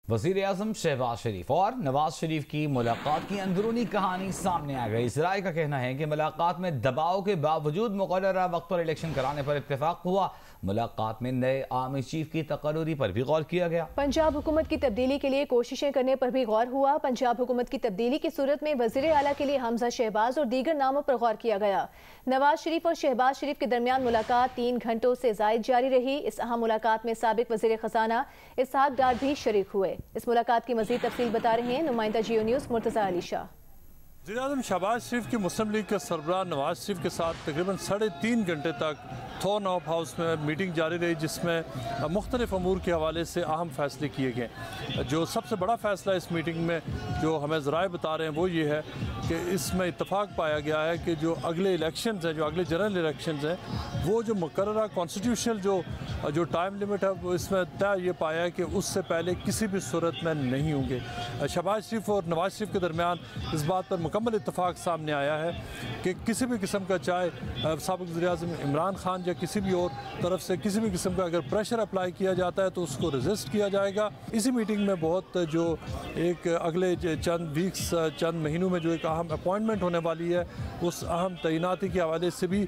वज़ीर आज़म शहबाज शरीफ और नवाज शरीफ की मुलाकात की अंदरूनी कहानी सामने आ गई। इसराइल का कहना है कि मुलाकात में दबाव के बावजूद मुकर्ररा वक्त पर इलेक्शन कराने पर इत्तेफाक हुआ। मुलाकात में नए आर्मी चीफ की तकर्री पर भी गौर किया गया। पंजाब हुकूमत की तब्दीली के लिए कोशिशें करने पर भी गौर हुआ। पंजाब हुकूमत की तब्दीली की सूरत में वज़ीर आला के लिए हमजा शहबाज और दीगर नामों पर गौर किया गया। नवाज शरीफ और शहबाज शरीफ के दरमियान मुलाकात 3 घंटों से ज़ायद जारी रही। इस अहम मुलाकात में साबिक वज़ीर ख़जाना इसहाक डार भी शरीक हुए। इस मुलाकात की मज़ीद तफसील बता रहे हैं नुमाइंदा जियो न्यूज़ मुर्तज़ा अली शाह। वज़ीर-ए-आज़म शहबाज शरीफ की मुस्लिम लीग के सरबराह नवाज शरीफ के साथ तकरीबन 3.5 घंटे तक थॉन ऑफ हाउस में मीटिंग जारी रही, जिसमें मुख्तलिफ अमूर के हवाले से अहम फैसले किए गए। जो सबसे बड़ा फैसला इस मीटिंग में जो हमें ज़राए बता रहे हैं वो ये है कि इसमें इत्तफाक पाया गया है कि जो अगले इलेक्शंस हैं, जो अगले जनरल इलेक्शंस हैं, वो जो मुकर्ररा कॉन्स्टिट्यूशनल जो टाइम लिमिट है वो इसमें तय ये पाया है कि उससे पहले किसी भी सूरत में नहीं होंगे। शहबाज शरीफ और नवाज शरीफ के दरमियान इस बात पर मुकम्मल इत्तफाक सामने आया है कि किसी भी किस्म का, चाहे साबिक़ वज़ीर-ए-आज़म इमरान खान या किसी भी और तरफ से किसी भी किस्म का अगर प्रेशर अप्लाई किया जाता है तो उसको रजिस्ट किया जाएगा। इसी मीटिंग में बहुत जो एक अगले चंद वीक्स, चंद महीनों में जो एक अहम अपॉइंटमेंट होने वाली है, उस अहम तैनाती के हवाले से भी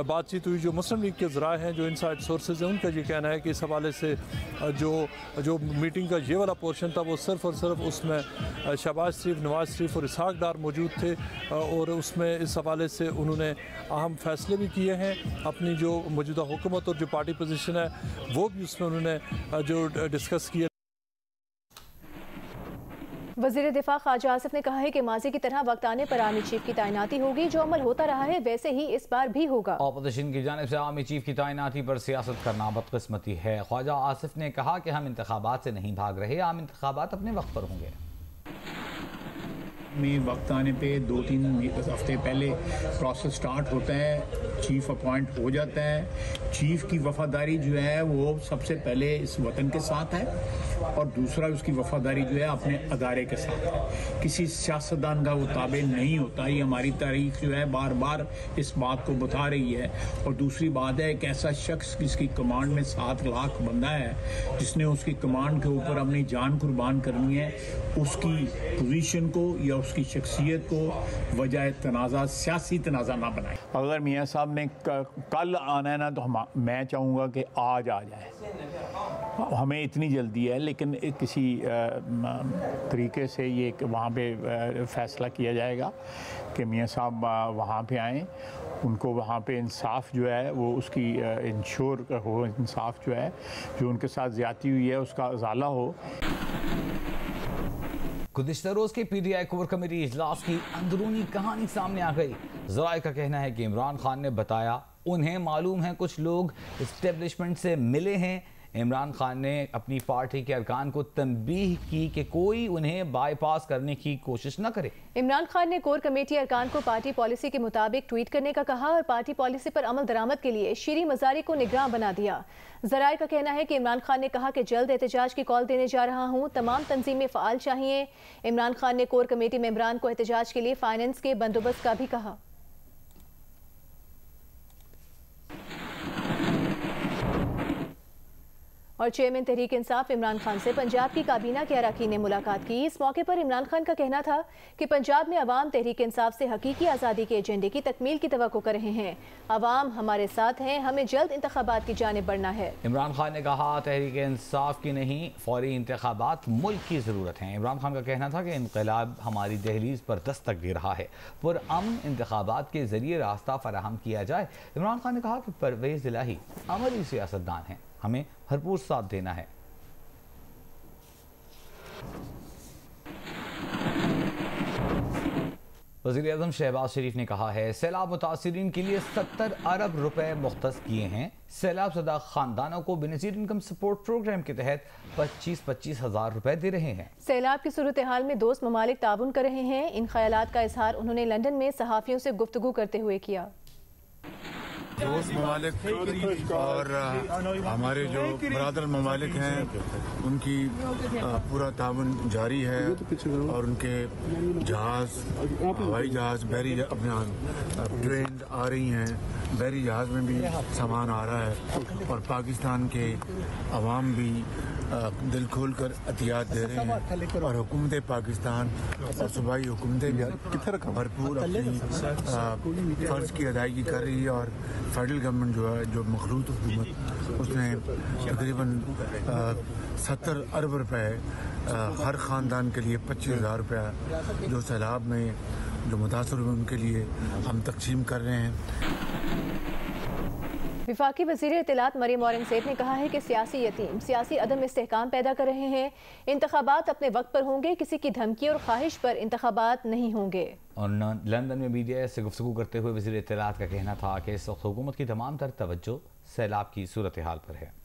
बातचीत हुई। जो मुस्लिम लीग के ज़राए हैं, जो इनसाइड सोर्सेज हैं, उनका ये कहना है कि इस हवाले से जो मीटिंग का ये वाला पोर्शन था वो सिर्फ़ और सिर्फ उसमें शहबाज शरीफ, नवाज शरीफ और इसहाक डार मौजूद थे और उसमें इस हवाले से उन्होंने अहम फैसले भी किए हैं। अपनी जो मौजूदा हुकूमत और जो पार्टी पोजीशन है वो भी उसमें उन्होंने जो डिस्कस किया। वज़ीर दिफा ख्वाजा आसिफ ने कहा है कि माजी की तरह वक्त आने पर आर्मी चीफ की तैनाती होगी। जो अमल होता रहा है वैसे ही इस बार भी होगा। ऑपोजिशन की जानिब से आर्मी चीफ की तैनाती पर सियासत करना बदकिस्मती है। ख्वाजा आसिफ ने कहा कि हम इंतखाबात से नहीं भाग रहे, आम इंतखाबात अपने वक्त पर होंगे। में वक्त आने पे 2-3 हफ्ते पहले प्रोसेस स्टार्ट होता है, चीफ अपॉइंट हो जाता है। चीफ की वफादारी जो है वो सबसे पहले इस वतन के साथ है और दूसरा उसकी वफादारी जो है अपने अदारे के साथ है। किसी सियासतदान का वो ताबे नहीं होता। ये हमारी तारीख जो है बार बार इस बात को बता रही है। और दूसरी बात है, एक ऐसा शख्स जिसकी कमांड में 7 लाख बंदा है, जिसने उसकी कमांड के ऊपर अपनी जान कुर्बान करनी है, उसकी पोजीशन को या उसकी शख्सियत को वजह तनाज़ा, सियासी तनाज़ा ना बनाए। अगर मियाँ साहब ने कल आना है ना तो मैं चाहूँगा कि आज आ जाए। हमें इतनी जल्दी है, लेकिन किसी तरीके से ये वहाँ पे फ़ैसला किया जाएगा कि मियाँ साहब वहाँ पे आएँ, उनको वहाँ पे इंसाफ जो है वो उसकी इंश्योर हो, इंसाफ जो है जो उनके साथ ज़्यादती हुई है उसका अज़ाला हो। गुज़िश्ता रोज़ के PTI कोर कमेटी इजलास की अंदरूनी कहानी सामने आ गई। ज़राए का कहना है कि इमरान खान ने बताया उन्हें मालूम है कुछ लोग इस्टेब्लिशमेंट से मिले हैं। इमरान खान ने अपनी पार्टी के अरकान को तंबीह की कि कोई उन्हें बाईपास करने की कोशिश न करे। इमरान खान ने कोर कमेटी अरकान को पार्टी पॉलिसी के मुताबिक ट्वीट करने का कहा और पार्टी पॉलिसी पर अमल दरामद के लिए शीरी मजारी को निगरान बना दिया। ज़राए का कहना है कि इमरान खान ने कहा कि जल्द एहतजाज की कॉल देने जा रहा हूँ, तमाम तंजीमें फ़ाल चाहिए। इमरान खान ने कोर कमेटी मेंबरान को एहतजाज के लिए फाइनेंस के बंदोबस्त का भी कहा। और चेयरमैन तहरीक इंसाफ इमरान खान से पंजाब की काबीना के अरकान ने मुलाकात की। इस मौके पर इमरान खान का कहना था कि पंजाब में अवाम तहरीक इंसाफ से हकीकी आज़ादी के एजेंडे की तकमील की तवक्को कर रहे हैं। अवाम हमारे साथ हैं, हमें जल्द इंतखाबात की जानिब बढ़ना है। इमरान खान ने कहा तहरीक इंसाफ की नहीं, फौरी इंतखाबात मुल्क की ज़रूरत है। इमरान खान का कहना था कि इनकलाब हमारी दहलीज पर दस्तक दे रहा है, पुरअमन इंतखाबात के जरिए रास्ता फराहम किया जाए। इमरान खान ने कहा कि परवेज़ इलाही अमली सियासतदान हैं, हमें भरपूर साथ देना है। वज़ीर आज़म शहबाज शरीफ ने कहा है सैलाब मुतासिरीन के लिए 70 अरब रुपए मुख्तस किए हैं। सैलाब ज़दा खानदानों को बेनज़ीर इनकम सपोर्ट प्रोग्राम के तहत 25-25 हज़ार रुपए दे रहे हैं। सैलाब की सूरत हाल में दोस्त ममालिक ताउन कर रहे हैं। इन ख्यालात का इजहार उन्होंने लंदन में सहाफ़ियों से गुफ्तगू करते हुए किया। दोस्त ममालिक और हमारे जो बरादर ममालिक हैं उनकी पूरा ताउन जारी है और उनके जहाज़, हवाई जहाज़, बहरी अपना ट्रेन आ रही हैं, बहरी जहाज़ में भी सामान आ रहा है और पाकिस्तान के अवाम भी दिल खोल कर अतियात दे रहे हैं और हुकूमत पाकिस्तान और सूबाई हुकूमतें भरपूर अपनी फ़र्ज़ की अदायगी कर रही है और फेडरल गवर्नमेंट जो है, जो मखलूत हुकूमत, उसने तकरीबन 70 अरब रुपए हर ख़ानदान के लिए 25,000 रुपया जो सैलाब में जो मुतासर हुए उनके लिए हम तकसीम कर रहे हैं। विफाकी वज़ीर इत्तलात मरियम औरंगज़ेब ने कहा है कि सियासी यतीम सियासी अदम इस्तेहकाम पैदा कर रहे हैं। इंतखाबात अपने वक्त पर होंगे, किसी की धमकी और ख्वाहिश पर इंतखाबात नहीं होंगे। और लंदन में मीडिया से गुफ्तगू करते हुए वज़ीर इत्तलात का कहना था कि इस वक्त हुकूमत की तमाम तर तवज्जो सैलाब की सूरत हाल पर है।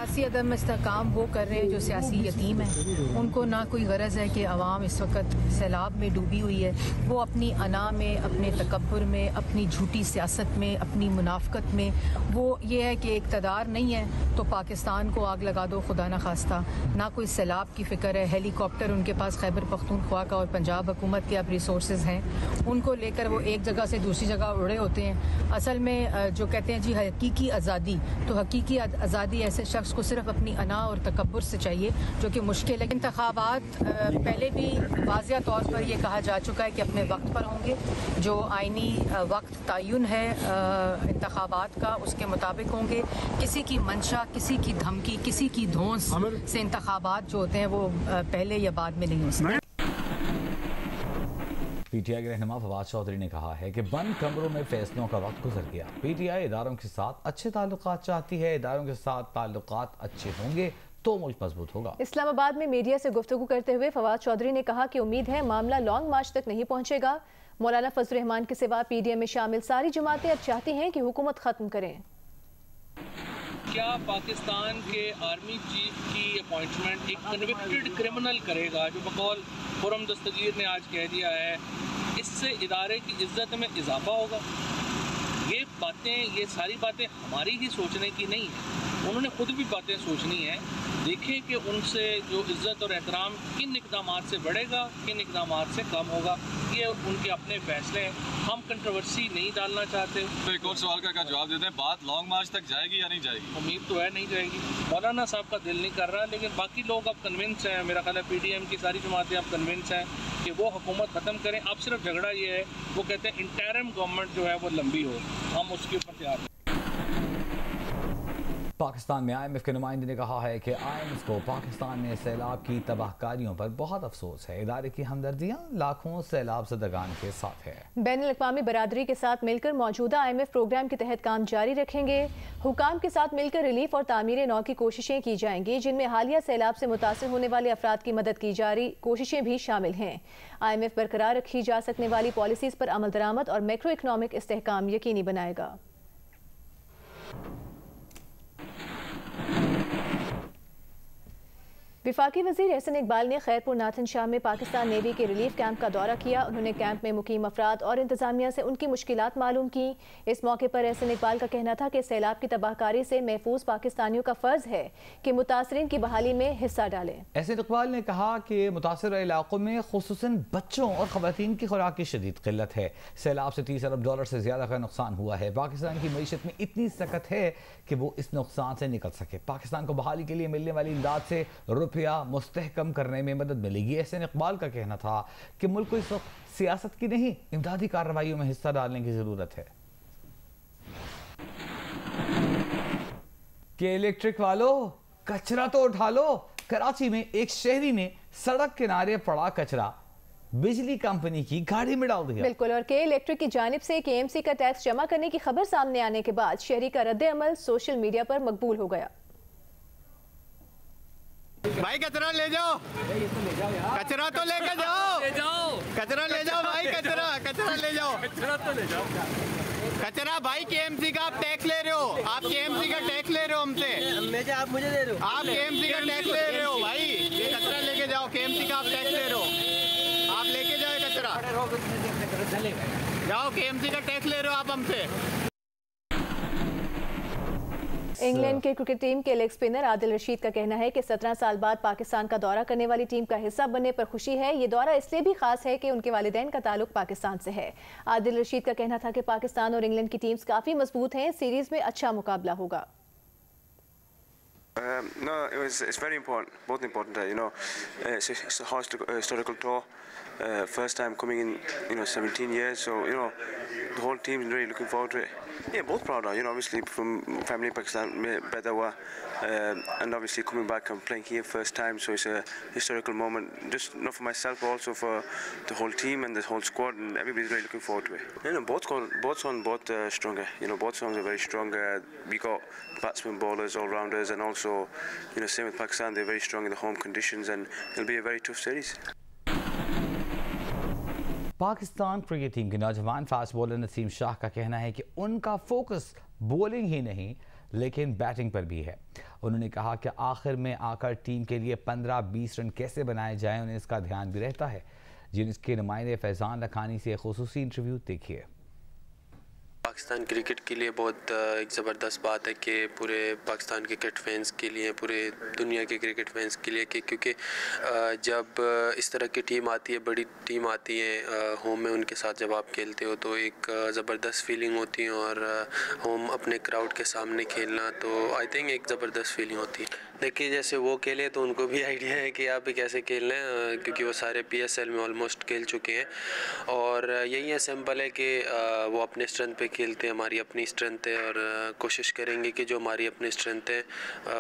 सियासी अदम इस्तेहकाम वो कर रहे हैं जो सियासी यतीम हैं। उनको ना कोई गरज है कि आवाम इस वक्त सैलाब में डूबी हुई है। वो अपनी अना में, अपने तकब्बुर में, अपनी झूठी सियासत में, अपनी मुनाफकत में, वो ये है कि इक़्तिदार नहीं है तो पाकिस्तान को आग लगा दो, खुदा न खास्ता। ना कोई सैलाब की फ़िक्र है। हेलीकॉप्टर उनके पास खैबर पख्तूनख्वा का और पंजाब हुकूमत के अब रिसोर्सेज हैं, उनको लेकर वो एक जगह से दूसरी जगह उड़े होते हैं। असल में जो कहते हैं जी हकीकी आज़ादी, तो हकीकी आज़ादी ऐसे शख्स को सिर्फ अपनी अना और तकब्बुर से चाहिए, जो कि मुश्किल है। इंतखाबात पहले भी वाज़िया तौर पर यह कहा जा चुका है कि अपने वक्त पर होंगे। जो आइनी वक्त तयन है इंतखाबात का, उसके मुताबिक होंगे। किसी की मंशा, किसी की धमकी, किसी की धौंस से इंतखाबात जो होते हैं वो पहले या बाद में नहीं हो सकते। पीटीआई के रहनुमा फवाद चौधरी ने कहा है कि बंद कमरों में फैसलों का वक्त गुजर गया। पीटीआई इदारों के साथ अच्छे ताल्लुकात चाहती है। इदारों के साथ ताल्लुकात अच्छे होंगे तो मुल्क मजबूत होगा। इस्लामाबाद में मीडिया से गुफ्तगू करते हुए फवाद चौधरी ने कहा कि उम्मीद है मामला लॉन्ग मार्च तक नहीं पहुंचेगा। मौलाना फजल रहमान के सिवा पीडीएम में शामिल सारी जमातें अब चाहती हैं कि हुकूमत खत्म करें। क्या पाकिस्तान के आर्मी चीफ की अपॉइंटमेंट एक कन्विक्टेड क्रिमिनल करेगा, जो बकौल खुरम दस्तगीर ने आज कह दिया है, इससे इदारे की इज्जत में इजाफा होगा? ये बातें, ये सारी बातें हमारी ही सोचने की नहीं है। उन्होंने खुद भी बातें सोचनी है। देखें कि उनसे जो इज्जत और एहतराम किन इक़दामात से बढ़ेगा, किन इक़दामात से कम होगा। ये उनके अपने फैसले हैं। हम कंट्रोवर्सी नहीं डालना चाहते। तो एक और सवाल का जवाब देते हैं, बात लॉन्ग मार्च तक जाएगी या नहीं जाएगी? उम्मीद तो है नहीं जाएगी। मौलाना साहब का दिल नहीं कर रहा, लेकिन बाकी लोग अब कन्विंस हैं। मेरा ख्याल है पीडीएम की सारी जमातें अब कन्विंस हैं कि वो हुकूमत ख़त्म करें। अब सिर्फ झगड़ा ये है, वो कहते हैं इंटरिम गवर्नमेंट जो है वो लंबी हो। हम उसके ऊपर तैयार हैं। पाकिस्तान में IMF के नुमाइंदे ने कहा है कि IMF को पाकिस्तान में सैलाब की तबाहकारियों पर बहुत अफसोस है। इदारे की हमदर्दियाँ लाखों सैलाब ज़दगान के साथ है। बैनुल-अक़वामी बरादरी के साथ मिलकर मौजूदा IMF प्रोग्राम के तहत काम जारी रखेंगे। हुकाम के साथ मिलकर रिलीफ और तामीर नौ की कोशिशें की जाएंगी, जिनमें हालिया सैलाब से मुतासर होने वाले अफराद की मदद की जा रही कोशिशें भी शामिल हैं। IMF बरकरार रखी जा सकने वाली पॉलिसीज़ पर अमल दरामद और मैक्रो इकनॉमिक इस्तेहकाम यकीनी बनाएगा। विफाकी वज़ीर एहसन इकबाल ने खैरपुर नाथन शाह में पाकिस्तान नेवी के रिलीफ कैंप का दौरा किया। उन्होंने कैंप में मुकीम अफराद और इंतजामिया से उनकी मुश्किलात मालूम की। इस मौके पर एहसन इकबाल का कहना था कि सैलाब की तबाहकारी से महफूज पाकिस्तानियों का फ़र्ज है कि मुतासरीन की बहाली में हिस्सा डालें। एहसन इकबाल ने कहा कि मुतासर इलाकों में खुसूसन बच्चों और ख़वातीन की खुराक की शदीद किल्लत है। सैलाब से $30 अरब से ज़्यादा का नुकसान हुआ है। पाकिस्तान की मईशत में इतनी सकत है कि वो इस नुकसान से निकल सके। पाकिस्तान को बहाली के लिए मिलने वाली इमदाद से रुपया मुस्तहकम करने में मदद मिलेगी। एहसन इकबाल का कहना था कि मुल्क को इस वक्त सियासत की नहीं, इमदादी कार्रवाइयों में हिस्सा डालने की जरूरत है। कि इलेक्ट्रिक वालों कचरा तो उठा लो। कराची में एक शहरी ने सड़क किनारे पड़ा कचरा बिजली कंपनी की गाड़ी में डाल दिया। बिल्कुल, और के इलेक्ट्रिक की जानिब से KMC का टैक्स जमा करने की खबर सामने आने के बाद शहरी का रद्द अमल सोशल मीडिया पर मकबूल हो गया। भाई कचरा ले जाओ, कचरा तो लेके जाओ, कचरा ले जाओ भाई, कचरा ले जाओ, कचरा भाई KMC का आप टैक्स ले रहे हो, आप KMC का टैक्स ले रहे हो हमसे, आप मुझे दे रहे हो, आप KMC का टैक्स ले रहे हो भाई, ये कचरा लेके जाओ, KMC का आप टैक्स ले रहे हो, आप लेके जाओ कचरा, जाओ KMC का टैक्स ले रहे हो आप हमसे। इंग्लैंड के क्रिकेट टीम के लेग स्पिनर आदिल रशीद का कहना है कि 17 साल बाद पाकिस्तान का दौरा करने वाली टीम का हिस्सा बनने पर खुशी है। ये दौरा इसलिए भी खास है कि उनके वालिदैन का ताल्लुक पाकिस्तान से है। आदिल रशीद का कहना था कि पाकिस्तान और इंग्लैंड की टीम्स काफी मजबूत हैं, सीरीज में अच्छा मुकाबला होगा। No, it's very important, both important. It's a historical tour. First time coming in, 17 years. So, the whole team is really looking forward to it. Yeah, both proud. Obviously from family in Pakistan, better हुआ, and obviously coming back and playing here first time. So it's a historical moment, just not for myself, but also for the whole team and the whole squad, and everybody's really looking forward to it. Both stronger. Both songs are very strong. We got batsmen, bowlers, all rounders, and also, same with Pakistan. They're very strong in the home conditions, and it'll be a very tough series. Pakistan cricket team के नौजवान fast bowler Naseem Shah का कहना है कि उनका focus bowling ही नहीं लेकिन batting पर भी है। उन्होंने कहा कि आखिर में आकर टीम के लिए 15-20 रन कैसे बनाए जाएं, उन्हें इसका ध्यान भी रहता है। जिनके नुमाइंदे फैजान लखानी से खुसूसी इंटरव्यू देखिए। पाकिस्तान क्रिकेट के लिए बहुत एक ज़बरदस्त बात है कि पूरे पाकिस्तान क्रिकेट फैंस के लिए, पूरे दुनिया के क्रिकेट फैंस के लिए, कि क्योंकि जब इस तरह की टीम आती है, बड़ी टीम आती है होम में, उनके साथ जब आप खेलते हो तो एक ज़बरदस्त फीलिंग होती है। और होम अपने क्राउड के सामने खेलना तो आई थिंक एक ज़बरदस्त फीलिंग होती है। देखिए जैसे वो खेले तो उनको भी आइडिया है कि आप भी कैसे खेलना है, क्योंकि वो सारे PSL में ऑलमोस्ट खेल चुके हैं। और यही है, सिंपल है कि वो अपने स्ट्रेंथ पे खेलते हैं, हमारी अपनी स्ट्रेंथ है, और कोशिश करेंगे कि जो हमारी अपनी स्ट्रेंथ है,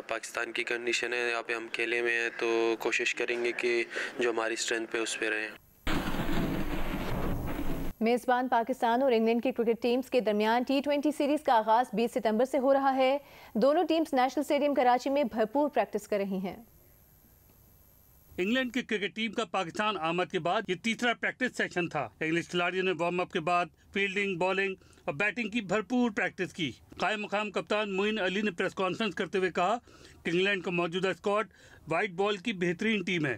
पाकिस्तान की कंडीशन है, यहाँ पे हम खेले हुए हैं, तो कोशिश करेंगे कि जो हमारी स्ट्रेंथ पे उस पर रहें। मेज़बान पाकिस्तान और इंग्लैंड की क्रिकेट टीम्स के दरमियान T20 सीरीज का आगाज 20 सितंबर से हो रहा है। दोनों टीम्स नेशनल स्टेडियम कराची में भरपूर प्रैक्टिस कर रही हैं। इंग्लैंड की क्रिकेट टीम का पाकिस्तान आमद के बाद ये तीसरा प्रैक्टिस सेशन था। इंग्लिश खिलाड़ियों ने वार्म अप के बाद फील्डिंग, बॉलिंग और बैटिंग की भरपूर प्रैक्टिस की। कायम मकाम कप्तान मोइन अली ने प्रेस कॉन्फ्रेंस करते हुए कहा कि इंग्लैंड का मौजूदा स्क्वाड वाइट बॉल की बेहतरीन टीम है।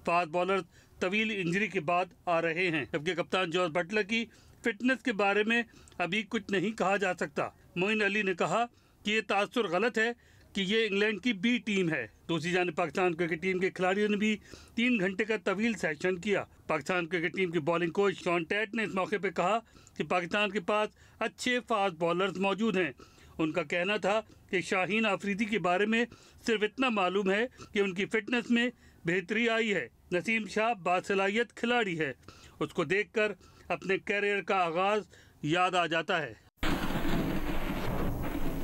फास्ट बॉलर तवील इंजरी के बाद आ रहे हैं, जबकि कप्तान जॉस बटलर की फिटनेस के बारे में अभी कुछ नहीं कहा जा सकता। मोइन अली ने कहा कि ये तासुर गलत है कि ये इंग्लैंड की बी टीम है। दूसरी जानिब पाकिस्तान क्रिकेट टीम के खिलाड़ियों ने भी 3 घंटे का तवील सेशन किया। पाकिस्तान क्रिकेट टीम के बॉलिंग कोच शॉन टैट ने इस मौके पर कहा कि पाकिस्तान के पास अच्छे फास्ट बॉलर्स मौजूद हैं। उनका कहना था कि शाहीन आफरीदी के बारे में सिर्फ इतना मालूम है कि उनकी फिटनेस में बेहतरी आई है। नसीम शाह बासलाहियत खिलाड़ी है, उसको देखकर अपने कैरियर का आगाज़ याद आ जाता है।